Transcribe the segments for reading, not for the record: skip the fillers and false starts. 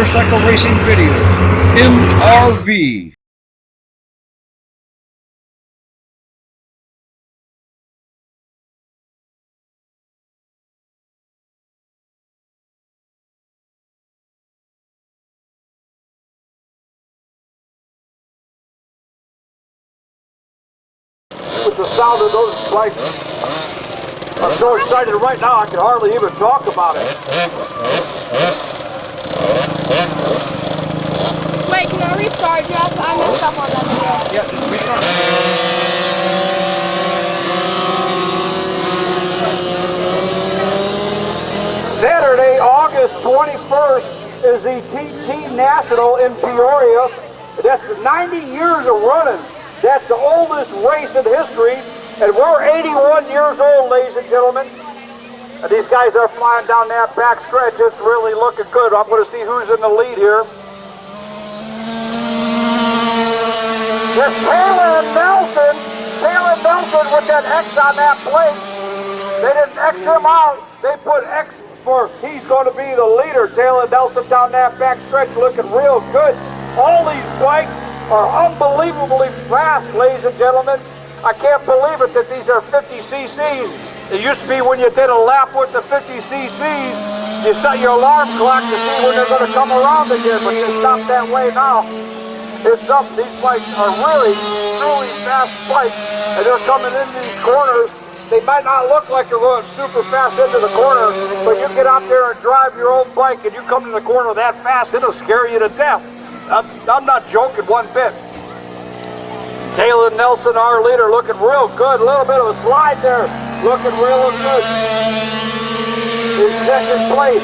Motorcycle Racing Videos, MRV. With the sound of those bikes, I'm so excited right now I can hardly even talk about it. Wait, can I restart, Jeff? I messed up on that video. Yeah, just restart. Saturday, August 21st is the TT National in Peoria. That's 90 years of running. That's the oldest race in history, and we're 81 years old, ladies and gentlemen. And these guys are flying down that back stretch. It's really looking good. I'm going to see who's in the lead here. There's Talon Nelson. Talon Nelson with that X on that plate. They didn't X him out. They put X for he's going to be the leader. Talon Nelson down that back stretch looking real good. All these bikes are unbelievably fast, ladies and gentlemen. I can't believe it that these are 50 cc's. It used to be when you did a lap with the 50 cc's, you set your alarm clock to see when they're going to come around again, but it's not that way now. It's up. These bikes are really, truly fast bikes, and they're coming into these corners. They might not look like they're going super fast into the corner, but you get out there and drive your own bike and you come to the corner that fast, it'll scare you to death. I'm not joking one bit. Talon Nelson, our leader, looking real good. A little bit of a slide there, looking real good. In second place,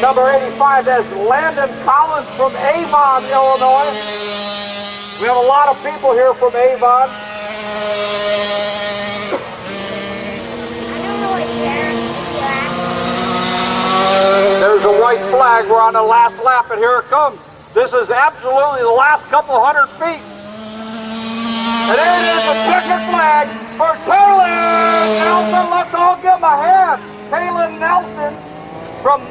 number 85, that's Landen Collins from Avon, Illinois. We have a lot of people here from Avon. There's a white flag. We're on the last lap, and here it comes. This is absolutely the last couple hundred feet. And there it is, a checkered flag for Talon Nelson. Let's all give him a hand. Talon Nelson from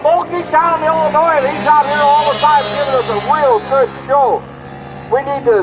Town, Illinois. He's out here all the time giving us a real good show. We need to